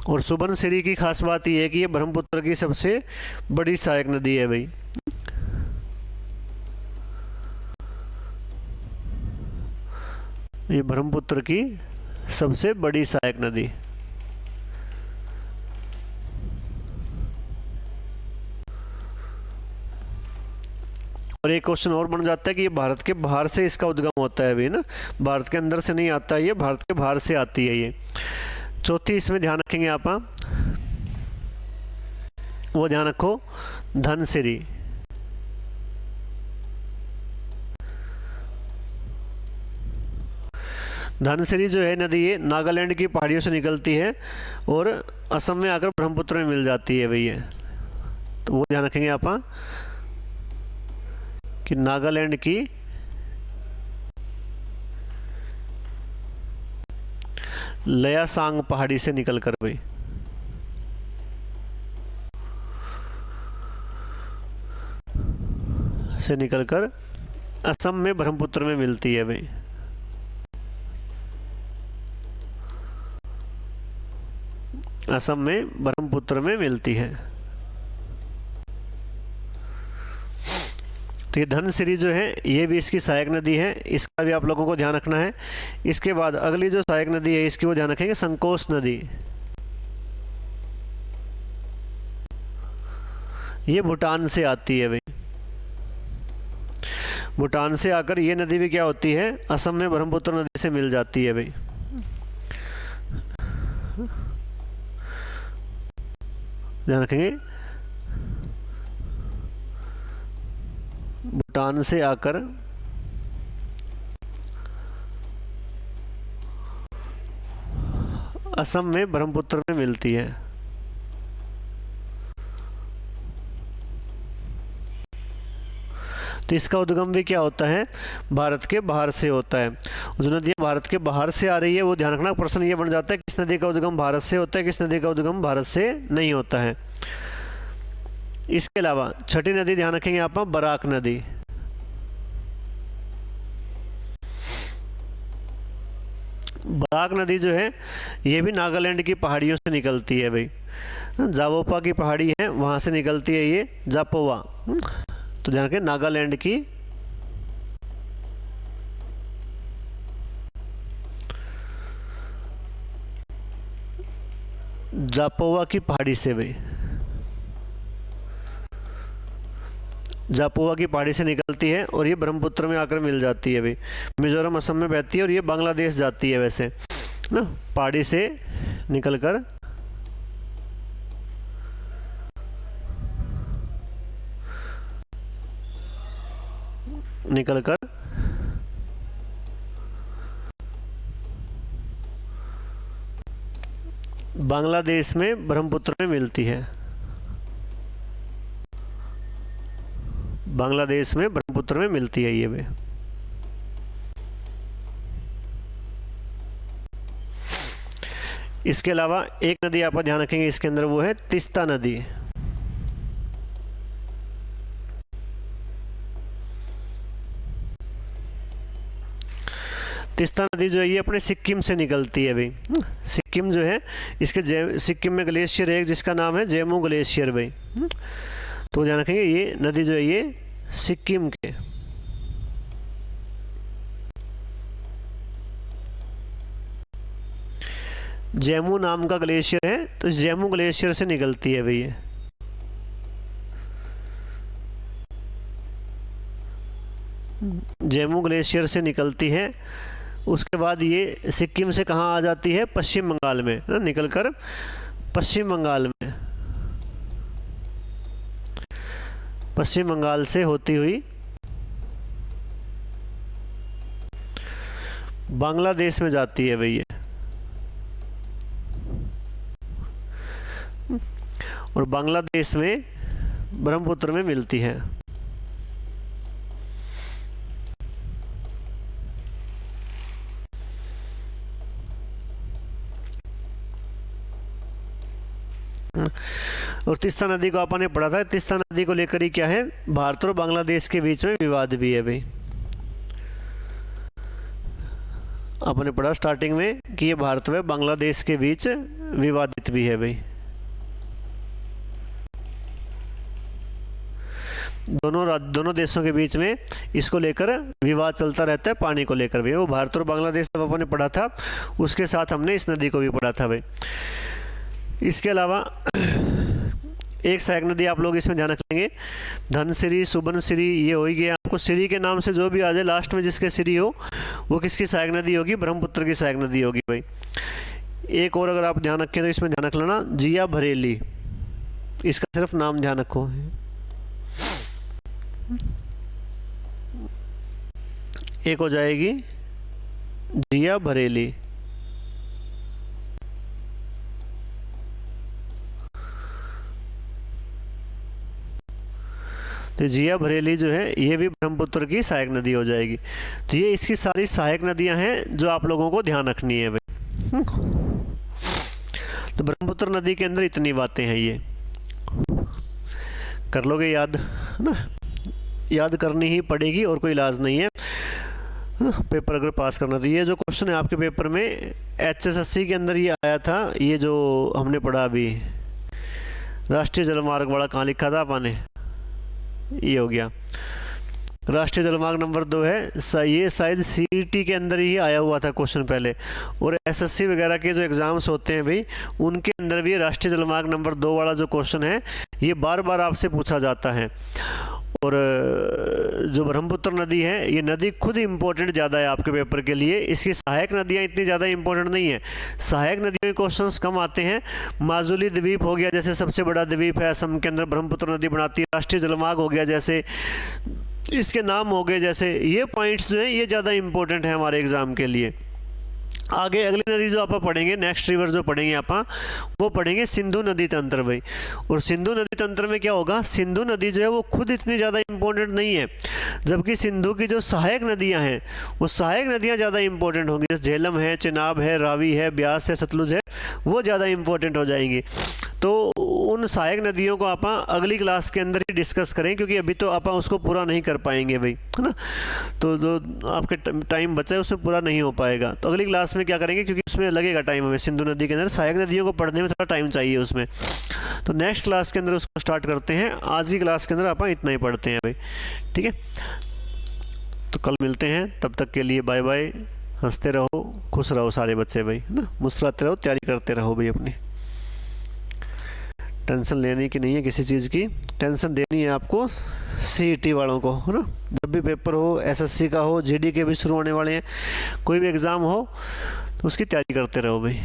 और सुबनसिरी की खास बात यह है कि ये ब्रह्मपुत्र की सबसे बड़ी सहायक नदी है भाई। ये ब्रह्मपुत्र की सबसे बड़ी सहायक नदी। और एक क्वेश्चन और बन जाता है कि ये भारत के बाहर से इसका उद्गम होता है भी ना, भारत के अंदर से नहीं आता है ये, भारत के बाहर से आती है ये। चौथी इसमें ध्यान रखेंगे आप, वो ध्यान रखो धनसिरी। धनसिरी जो है नदी ये नागालैंड की पहाड़ियों से निकलती है और असम में आकर ब्रह्मपुत्र में मिल जाती है भैया। तो वो ध्यान रखेंगे आप कि नागालैंड की लयासांग पहाड़ी से निकलकर भाई असम में ब्रह्मपुत्र में मिलती है भाई। असम में ब्रह्मपुत्र में मिलती है। तो ये धनसिरी जो है ये भी इसकी सहायक नदी है, इसका भी आप लोगों को ध्यान रखना है। इसके बाद अगली जो सहायक नदी है इसकी वो ध्यान रखेंगे संकोश नदी। ये भूटान से आती है भाई, भूटान से आकर ये नदी भी क्या होती है असम में ब्रह्मपुत्र नदी से मिल जाती है भाई। ध्यान रखेंगे भूटान से आकर असम में ब्रह्मपुत्र में मिलती है। तो इसका उद्गम भी क्या होता है भारत के बाहर से होता है। जो नदियाँ भारत के बाहर से आ रही है वो ध्यान रखना। प्रश्न ये बन जाता है किस नदी का उद्गम भारत से होता है, किस नदी का उद्गम भारत से नहीं होता है। इसके अलावा छठी नदी ध्यान रखेंगे आप बराक नदी। बराक नदी जो है ये भी नागालैंड की पहाड़ियों से निकलती है भाई। जावोपा की पहाड़ी है वहाँ से निकलती है ये जापोवा। तो ध्यान रखें, नागालैंड की जापोवा की पहाड़ी से भाई, जापोवा की पहाड़ी से निकलती है और ये ब्रह्मपुत्र में आकर मिल जाती है भाई। मिजोरम असम में बहती है और ये बांग्लादेश जाती है वैसे ना, पहाड़ी से निकलकर बांग्लादेश में ब्रह्मपुत्र में मिलती है। बांग्लादेश में ब्रह्मपुत्र में मिलती है ये भी। इसके अलावा एक नदी आप ध्यान रखेंगे इसके अंदर, वो है तीस्ता नदी। तीस्ता नदी जो है ये अपने सिक्किम से निकलती है भाई। सिक्किम जो है इसके सिक्किम में ग्लेशियर है जिसका नाम है जेमू ग्लेशियर भाई। तो ध्यान रखेंगे ये नदी जो है ये सिक्किम के जेमू नाम का ग्लेशियर है, तो इस जेमू ग्लेशियर से निकलती है भाई ये। जेमू ग्लेशियर से निकलती है। उसके बाद ये सिक्किम से कहाँ आ जाती है, पश्चिम बंगाल में ना, निकलकर पश्चिम बंगाल में, पश्चिम बंगाल से होती हुई बांग्लादेश में जाती है भाई ये। और बांग्लादेश में ब्रह्मपुत्र में मिलती है। और तीस्ता नदी को आपने पढ़ा था, तीस्ता नदी को लेकर ही क्या है, भारत और बांग्लादेश के बीच में विवाद भी है भाई। आपने पढ़ा स्टार्टिंग में कि ये भारत व बांग्लादेश के बीच विवादित भी है भाई। दोनों देशों के बीच में इसको लेकर विवाद चलता रहता है, पानी को लेकर भी। वो भारत और बांग्लादेश जब आपने पढ़ा था उसके साथ हमने इस नदी को भी पढ़ा था भाई। इसके अलावा एक सहायक नदी आप लोग इसमें ध्यान रख लेंगे, धनसिरी, सुबनसिरी, ये हो गया। आपको सिरी के नाम से जो भी आ जाए लास्ट में जिसके सिरी हो वो किसकी सहायक नदी होगी, ब्रह्मपुत्र की सहायक नदी होगी भाई। एक और अगर आप ध्यान रखें तो इसमें ध्यान रख लेना, जिया भरेली, इसका सिर्फ नाम ध्यान रखो। एक हो जाएगी जिया भरेली। तो जिया भरेली जो है ये भी ब्रह्मपुत्र की सहायक नदी हो जाएगी। तो ये इसकी सारी सहायक नदियां हैं जो आप लोगों को ध्यान रखनी है भाई। तो ब्रह्मपुत्र नदी के अंदर इतनी बातें हैं, ये कर लोगे याद, है ना, याद करनी ही पड़ेगी और कोई इलाज नहीं है ना, पेपर अगर पास करना। तो ये जो क्वेश्चन है आपके पेपर में HSSC के अंदर ये आया था, ये जो हमने पढ़ा अभी, राष्ट्रीय जलमार्ग वाला, कहाँ लिखा था आपने, ये हो गया राष्ट्रीय जलमार्ग नंबर 2 है। ये शायद CET के अंदर ही आया हुआ था क्वेश्चन पहले, और SSC वगैरह के जो एग्ज़ाम्स होते हैं भाई उनके अंदर भी राष्ट्रीय जलमार्ग नंबर 2 वाला जो क्वेश्चन है ये बार बार आपसे पूछा जाता है। और जो ब्रह्मपुत्र नदी है ये नदी खुद इम्पोर्टेंट ज़्यादा है आपके पेपर के लिए, इसकी सहायक नदियाँ इतनी ज़्यादा इम्पोर्टेंट नहीं है। सहायक नदियों के क्वेश्चंस कम आते हैं। माजुली द्वीप हो गया जैसे सबसे बड़ा द्वीप है असम के अंदर, ब्रह्मपुत्र नदी बनाती है। राष्ट्रीय जलमार्ग हो गया जैसे, इसके नाम हो गए जैसे, ये पॉइंट्स जो हैं ये ज़्यादा इंपॉर्टेंट है हमारे एग्ज़ाम के लिए। आगे अगली नदी जो आप पढ़ेंगे, नेक्स्ट रिवर जो पढ़ेंगे आप, वो पढ़ेंगे सिंधु नदी तंत्र भाई। और सिंधु नदी तंत्र में क्या होगा, सिंधु नदी जो है वो खुद इतनी ज़्यादा इम्पोर्टेंट नहीं है, जबकि सिंधु की जो सहायक नदियां हैं वो सहायक नदियां ज़्यादा इंपॉर्टेंट होंगी। जैसे झेलम है, चिनाब है, रावी है, ब्यास है, सतलुज है, वो ज़्यादा इंपॉर्टेंट हो जाएंगी। तो उन सहायक नदियों को आप अगली क्लास के अंदर ही डिस्कस करें, क्योंकि अभी तो आप उसको पूरा नहीं कर पाएंगे भाई, है ना। तो जो आपके टाइम बचा है उसमें पूरा नहीं हो पाएगा। तो अगली क्लास में क्या करेंगे, क्योंकि उसमें लगेगा टाइम हमें, सिंधु नदी के अंदर सहायक नदियों को पढ़ने में थोड़ा टाइम चाहिए उसमें। तो नेक्स्ट क्लास के अंदर उसको स्टार्ट करते हैं। आज की क्लास के अंदर आप इतना ही पढ़ते हैं भाई, ठीक है। तो कल मिलते हैं, तब तक के लिए बाय बाय। हंसते रहो, खुश रहो सारे बच्चे भाई, है ना। मुस्कुराते रहो, तैयारी करते रहो भाई अपनी। टेंशन लेने की नहीं है किसी चीज़ की, टेंशन देनी है आपको सीईटी वालों को, है ना। जब भी पेपर हो, एसएससी का हो, जीडी के भी शुरू होने वाले हैं, कोई भी एग्ज़ाम हो, तो उसकी तैयारी करते रहो भाई।